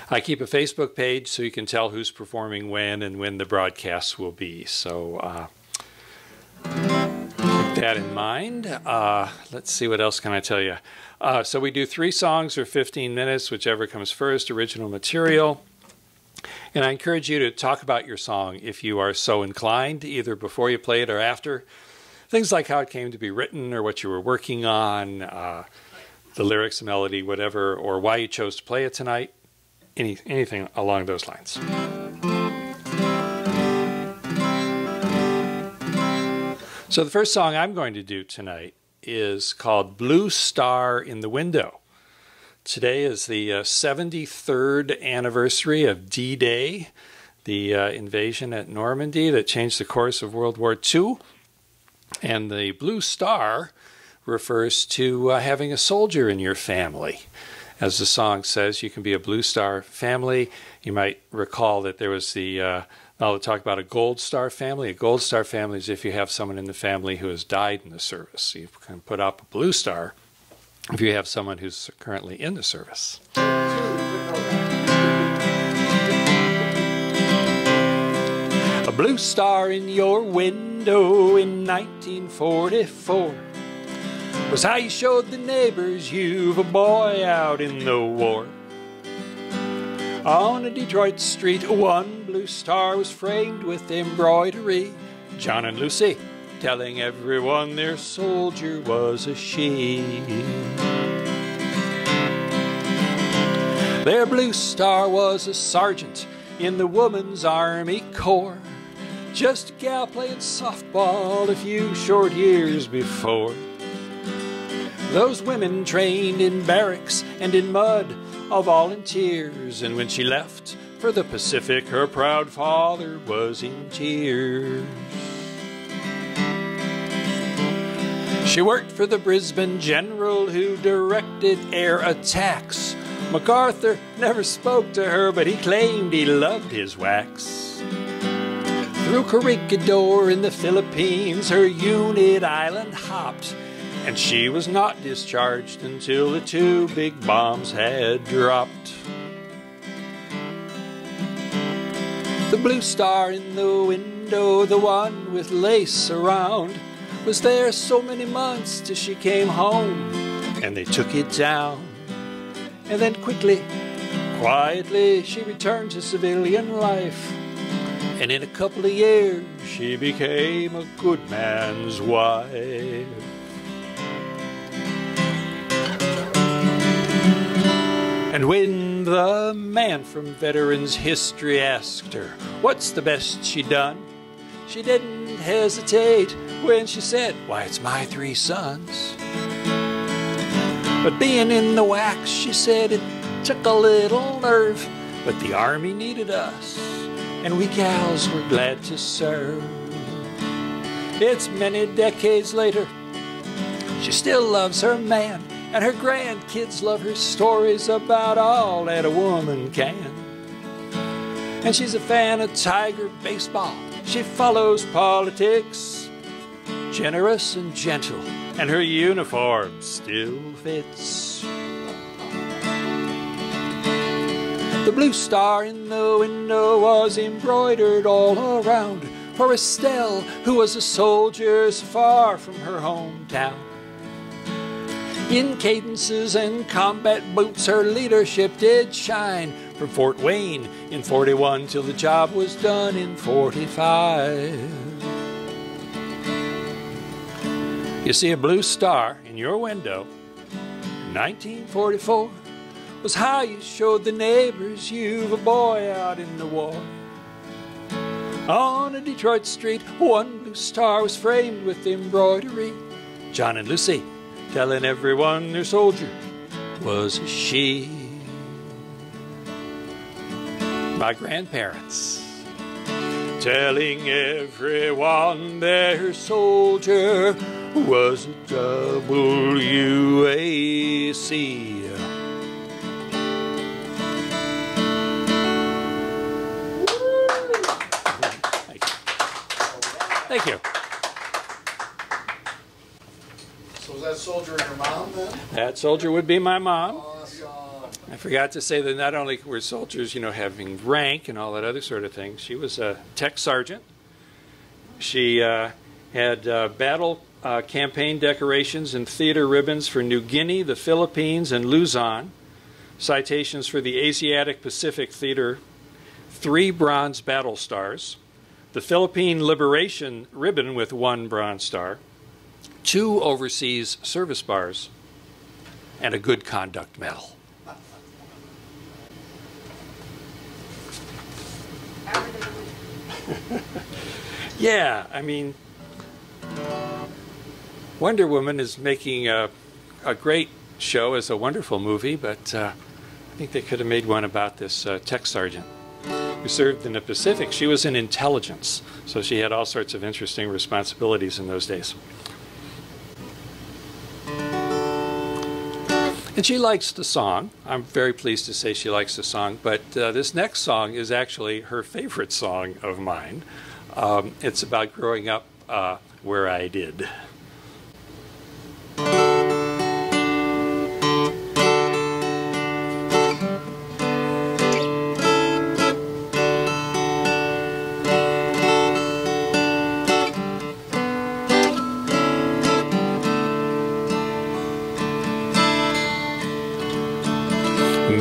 I keep a Facebook page so you can tell who's performing when and when the broadcasts will be. So keep that in mind. Let's see, what else can I tell you? So we do 3 songs or 15 minutes, whichever comes first, original material. And I encourage you to talk about your song if you are so inclined, either before you play it or after. Things like how it came to be written or what you were working on, the lyrics, melody, whatever, or why you chose to play it tonight, anything along those lines. So the first song I'm going to do tonight is called Blue Star in the Window. Today is the 73rd anniversary of D-Day, the invasion at Normandy that changed the course of World War II. And the blue star refers to having a soldier in your family. As the song says, you can be a blue star family. You might recall that there was I'll talk about a gold star family. A gold star family is if you have someone in the family who has died in the service. You can put up a blue star if you have someone who's currently in the service. A blue star in your window in 1944 was how you showed the neighbors you've a boy out in the war. On a Detroit street, one blue star was framed with embroidery. John and Lucy telling everyone their soldier was a she. Their blue star was a sergeant in the Woman's Army Corps, just a gal playing softball a few short years before. Those women trained in barracks and in mud, all volunteers, and when she left for the Pacific, her proud father was in tears. She worked for the Brisbane general who directed air attacks. MacArthur never spoke to her, but he claimed he loved his wax. Through Corregidor in the Philippines, her unit island hopped, and she was not discharged until the 2 big bombs had dropped. The blue star in the window, the one with lace around, was there so many months till she came home, and they took it down. And then quietly, she returned to civilian life. And in a couple of years, she became a good man's wife. And when the man from Veterans History asked her, what's the best she done? She didn't hesitate when she said, why, it's my 3 sons. But being in the wax, she said, it took a little nerve, but the Army needed us, and we gals were glad to serve. It's many decades later, she still loves her man, and her grandkids love her stories about all that a woman can. And she's a fan of Tiger baseball. She follows politics, generous and gentle, and her uniform still fits. The blue star in the window was embroidered all around for Estelle, who was a soldier so far from her hometown. In cadences and combat boots, her leadership did shine from Fort Wayne in 41 till the job was done in 45. You see, a blue star in your window in 1944 was how you showed the neighbors you've a boy out in the war. On a Detroit street, one blue star was framed with embroidery. John and Lucy telling everyone their soldier was a she. My grandparents telling everyone their soldier was a WAC. Thank you. So was that soldier your mom then? That soldier would be my mom. Awesome. I forgot to say that not only were soldiers, having rank and all that other sort of thing, she was a tech sergeant. She had battle campaign decorations and theater ribbons for New Guinea, the Philippines, and Luzon. Citations for the Asiatic Pacific Theater, 3 bronze battle stars, the Philippine Liberation Ribbon with 1 bronze star, 2 overseas service bars, and a Good Conduct Medal. Yeah, I mean, Wonder Woman is making a great show as a wonderful movie, but I think they could have made one about this tech sergeant who served in the Pacific. She was in intelligence, so she had all sorts of interesting responsibilities in those days. And she likes the song. I'm very pleased to say she likes the song, but this next song is actually her favorite song of mine. It's about growing up where I did.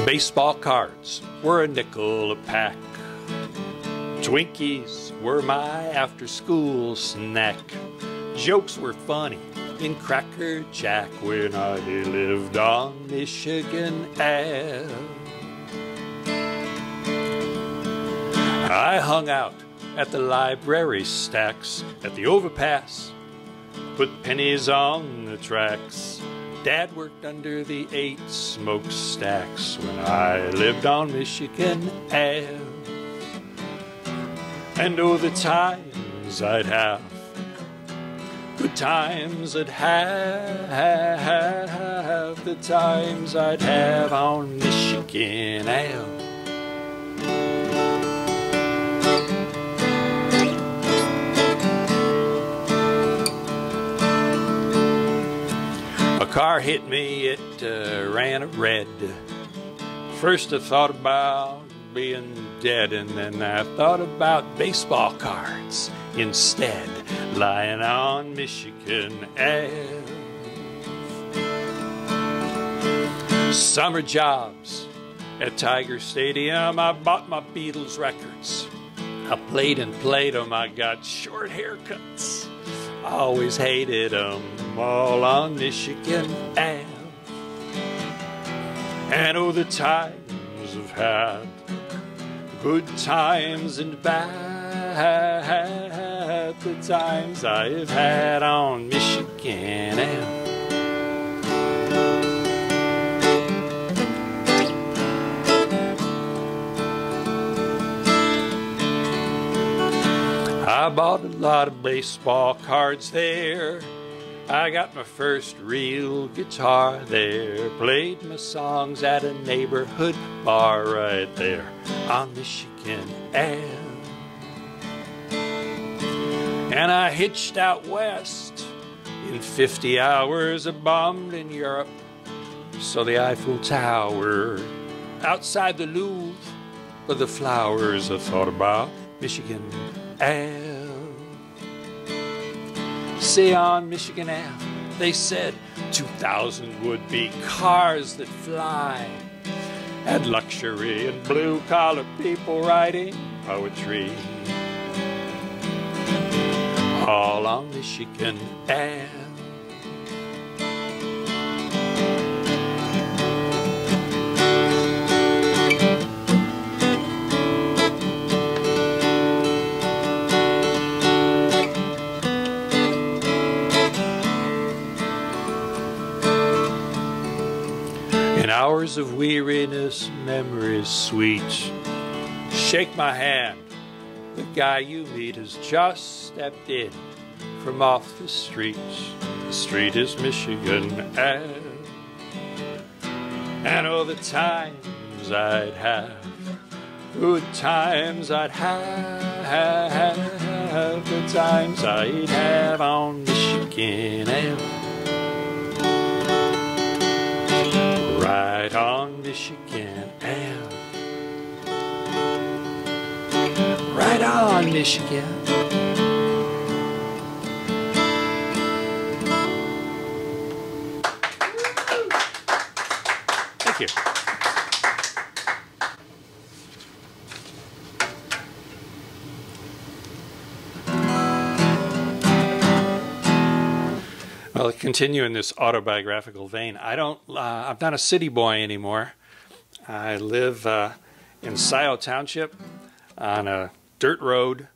Baseball cards were a nickel a pack. Twinkies were my after-school snack. Jokes were funny in Cracker Jack when I lived on Michigan Ave. I hung out at the library stacks at the overpass, put pennies on the tracks. Dad worked under the 8 smokestacks when I lived on Michigan Ave. And oh, the times I'd have, good times I'd have, the times I'd have on Michigan Ave. A car hit me, it ran a red. First I thought about being dead, and then I thought about baseball cards instead, lying on Michigan Ave. Summer jobs at Tiger Stadium, I bought my Beatles records. I played and played them, I got short haircuts. I always hated them, all on Michigan Ave. And oh, the times I've had, good times and bad, the times I've had on Michigan Ave. I bought a lot of baseball cards there. I got my first real guitar there. Played my songs at a neighborhood bar right there on Michigan Ave. And I hitched out west. In 50 hours I bombed in Europe. So the Eiffel Tower outside the Louvre with the flowers, I thought about Michigan Ave. See, on Michigan Ave, they said 2,000 would-be cars that fly, and luxury and blue-collar people writing poetry, all on Michigan Ave. In hours of weariness, memories sweet, shake my hand. The guy you meet has just stepped in from off the street. The street is Michigan Ave. And oh, the times I'd have, good times I'd have, the times I'd have on Michigan Ave. Right on Michigan Michigan Ave. Right on, Michigan. Thank you. Well, continue in this autobiographical vein. I'm not a city boy anymore. I live in Sideroad Township on a dirt road,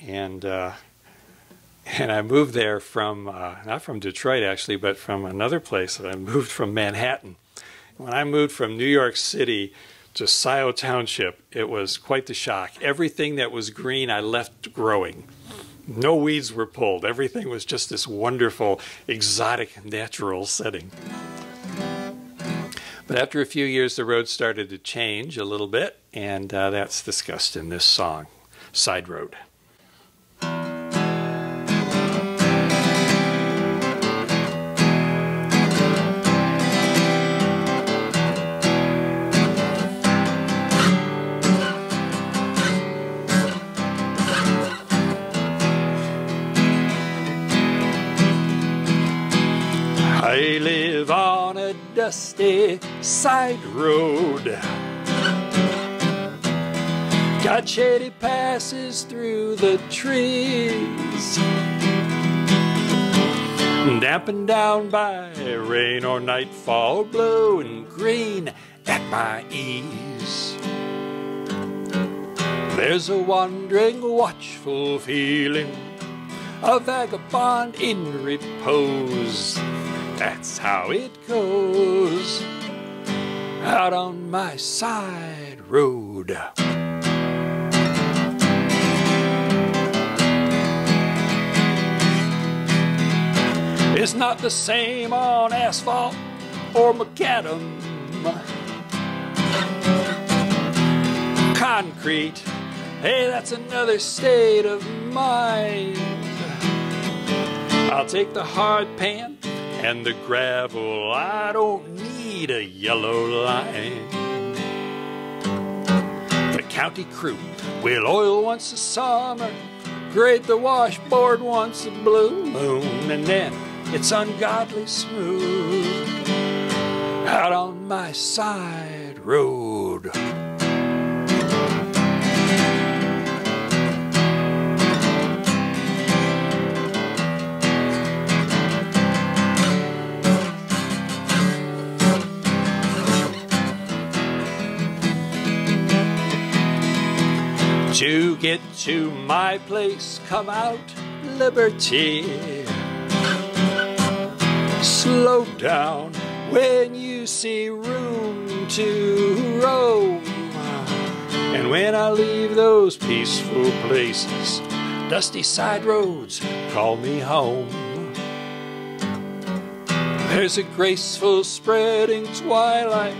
and I moved there from not from Detroit actually, but from another place. I moved from Manhattan. When I moved from New York City to Sideroad Township, it was quite the shock. Everything that was green I left growing. No weeds were pulled. Everything was just this wonderful, exotic, natural setting. But after a few years, the road started to change a little bit, and that's discussed in this song, Sideroad. I live on a dusty side road. Got shady passes through the trees, dampened down by rain or nightfall, blowing green at my ease. There's a wandering, watchful feeling, a vagabond in repose. That's how it goes out on my side road. It's not the same on asphalt or macadam. Concrete, hey, that's another state of mind. I'll take the hard pan and the gravel, I don't need a yellow line. The county crew will oil once a summer, grade the washboard once a blue moon, and then it's ungodly smooth out on my side road. To get to my place, come out Liberty. Slow down when you see room to roam. And when I leave those peaceful places, dusty side roads call me home. There's a graceful spreading twilight,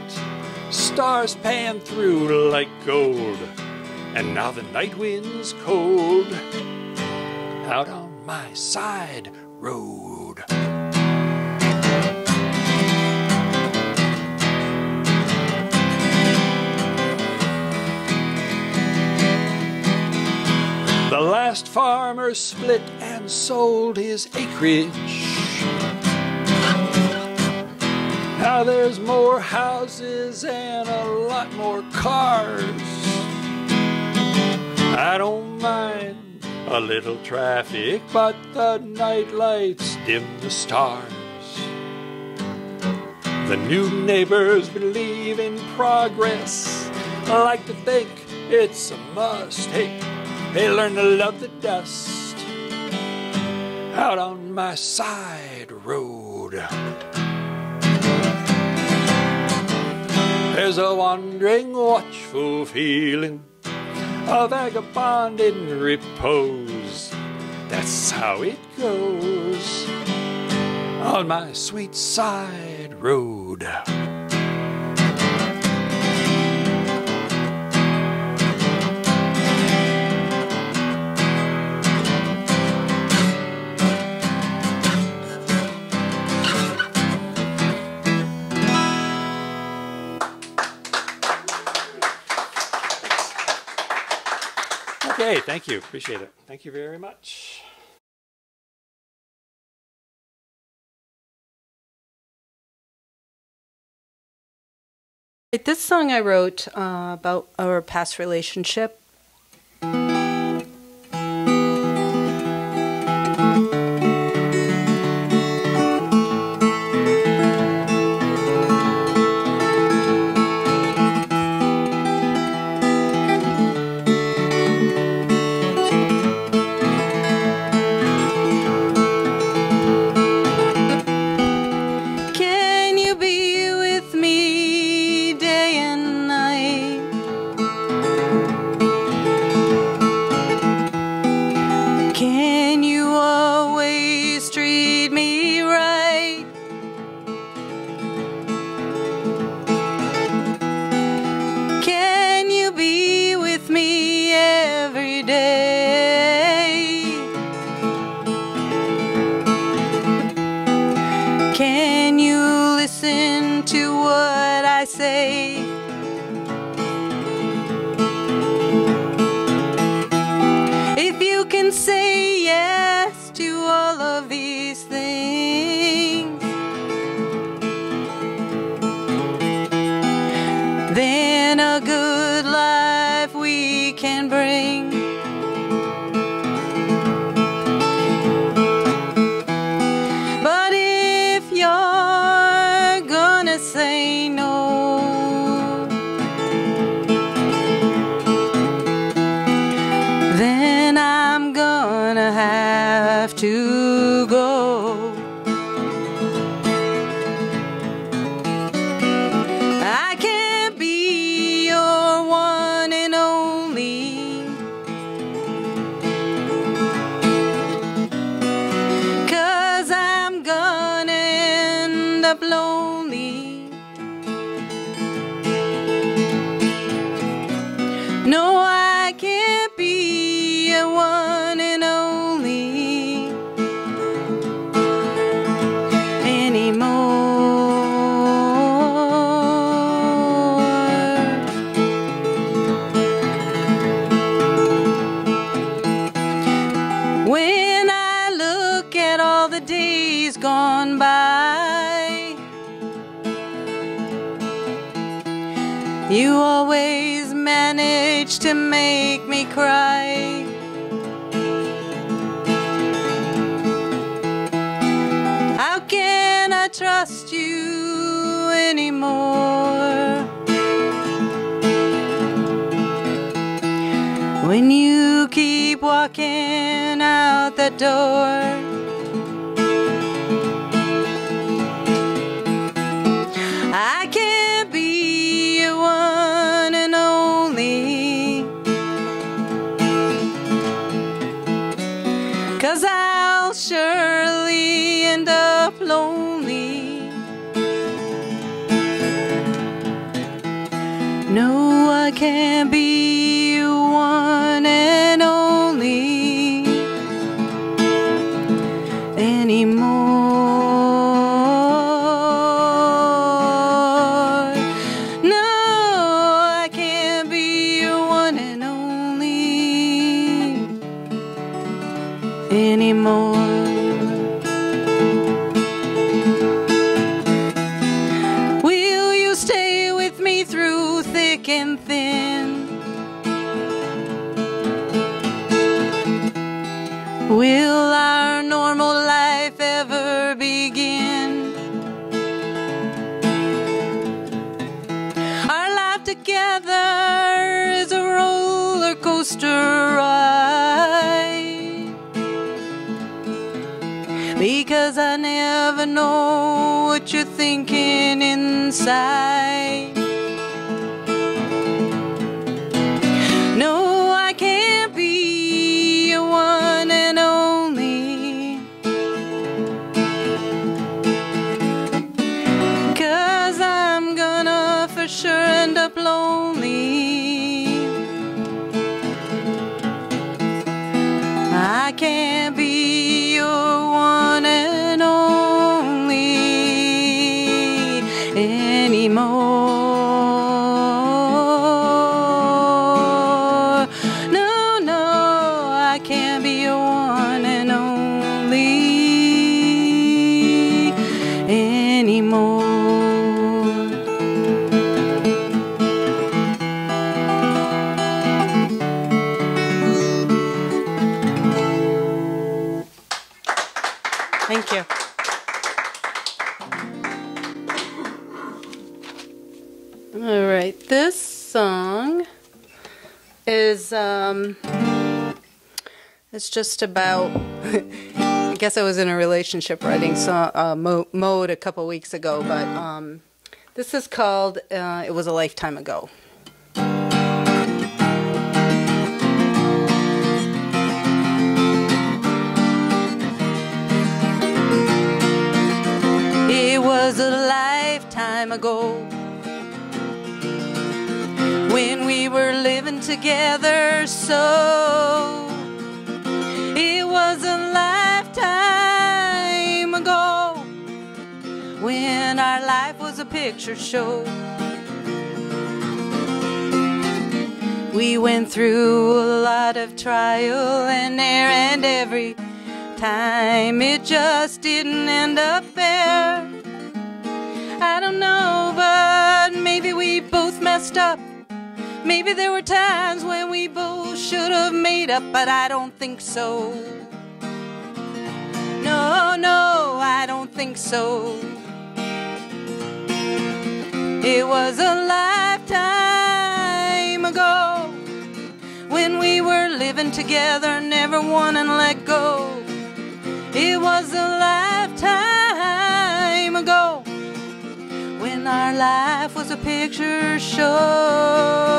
stars pan through like gold. And now the night wind's cold out on my side road. The last farmer split and sold his acreage. Now there's more houses and a lot more cars. I don't mind a little traffic, but the night lights dim the stars. The new neighbors believe in progress. I like to think it's a must. Hey, they learn to love the dust out on my side road. There's a wandering, watchful feeling, a vagabond in repose. That's how it goes on my sweet side road. Okay, thank you. Appreciate it. Thank you very much. This song I wrote about our past relationship. If you can say yes to all of these things, then a good life we can bring. But if you're gonna say no, then I'm gonna have to go. I can't be your one and only, 'cause I'm gonna end up lonely. No, I can't be a one and only anymore. When I look at all the days gone by, you always manage to make me cry. How can I trust you anymore when you keep walking out the door? I can't be your one and only, 'cause I'll surely end up lonely. No, I can't be your one and only anymore. No, I can't be your one and only anymore. Will you stay with me through thick and thin? Will our normal life ever begin? Our life together is a roller coaster ride, because I never know what you're thinking inside. No, I can't be your one and only, 'cause I'm gonna for sure end up lonely. I can't be your one and only anymore. No, no, I can't be your one and only anymore. Thank you. All right, this song is it's just about I guess I was in a relationship writing mode a couple weeks ago, but this is called It Was a Lifetime Ago. It was a lifetime ago when we were living together, so it was a lifetime ago when our life was a picture show. We went through a lot of trial and error, and every time it just didn't end up fair. I don't know, but maybe we both messed up. Maybe there were times when we both should have made up, but I don't think so. No, no, I don't think so. It was a lifetime ago when we were living together, never wanting to let go. It was a lifetime ago when our life was a picture show.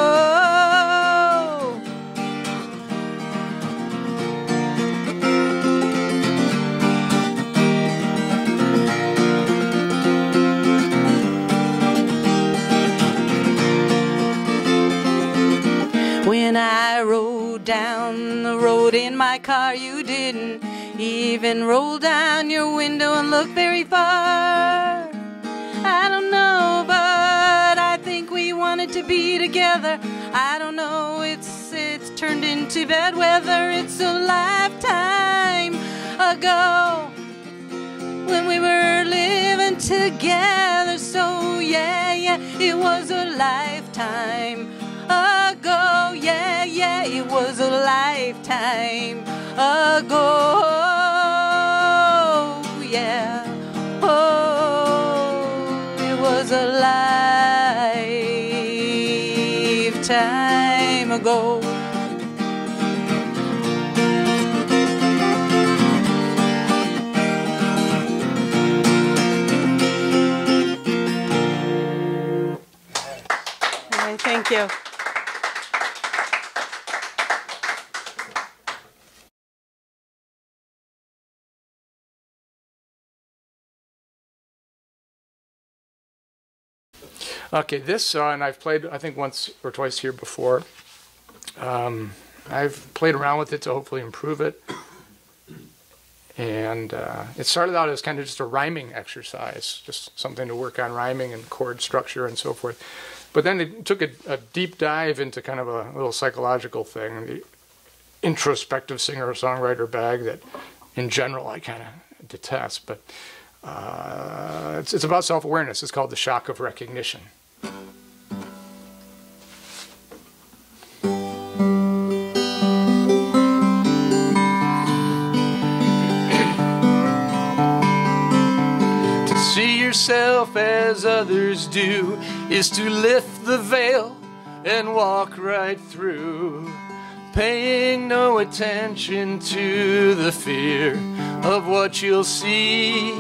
When I rode down the road in my car, you didn't even roll down your window and look very far. I don't know, but I think we wanted to be together. I don't know, it's turned into bad weather. It's a lifetime ago when we were living together. So yeah, yeah, it was a lifetime ago. Yeah, yeah, it was a lifetime ago. Yeah, oh, it was a lifetime ago. All right, thank you. Okay, this song I've played, I think, once or twice here before. I've played around with it to hopefully improve it. And it started out as kind of just a rhyming exercise, just something to work on rhyming and chord structure and so forth. But then it took a deep dive into kind of a little psychological thing, the introspective singer-songwriter bag that, in general, I kind of detest. But it's about self-awareness. It's called the shock of recognition. To see yourself as others do is to lift the veil and walk right through, paying no attention to the fear of what you'll see.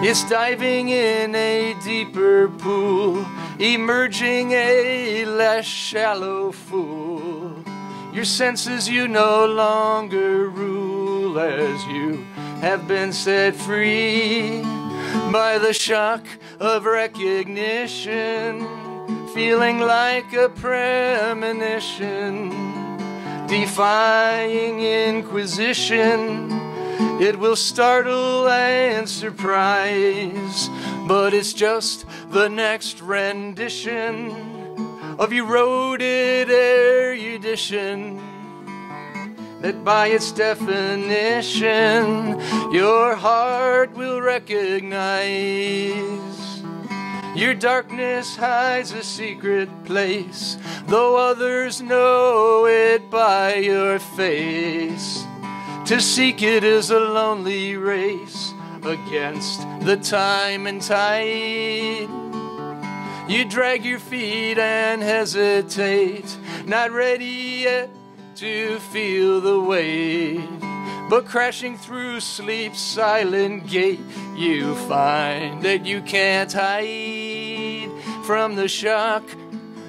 It's diving in a deeper pool, emerging a less shallow fool. Your senses you no longer rule, as you have been set free by the shock of recognition, feeling like a premonition, defying inquisition. It will startle and surprise, but it's just the next rendition of eroded erudition. that by its definition your heart will recognize. Your darkness hides a secret place, though others know it by your face. To seek it is a lonely race against the time and tide. You drag your feet and hesitate, not ready yet to feel the weight. But crashing through sleep's silent gate, you find that you can't hide from the shock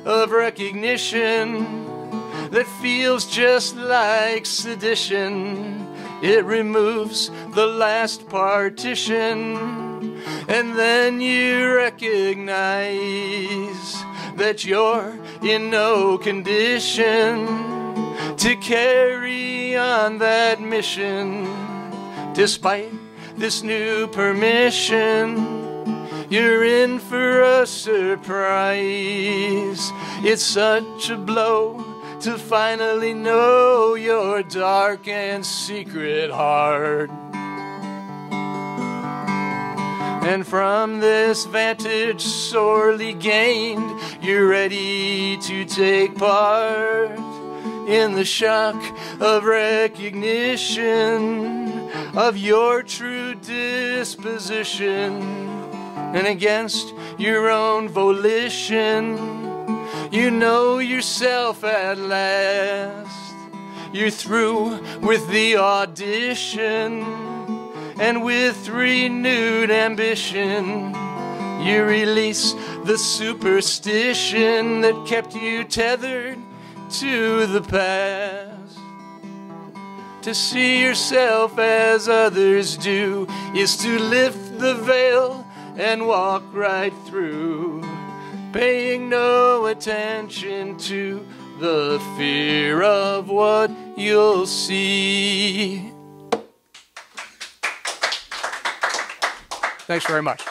of recognition that feels just like sedition. It removes the last partition, and then you recognize that you're in no condition to carry on that mission. Despite this new permission, you're in for a surprise. It's such a blow to finally know your dark and secret heart. And from this vantage sorely gained, you're ready to take part in the shock of recognition of your true disposition. And against your own volition, you know yourself at last. You're through with the audition, and with renewed ambition, you release the superstition that kept you tethered to the past. To see yourself as others do is to lift the veil and walk right through, paying no attention to the fear of what you'll see. Thanks very much.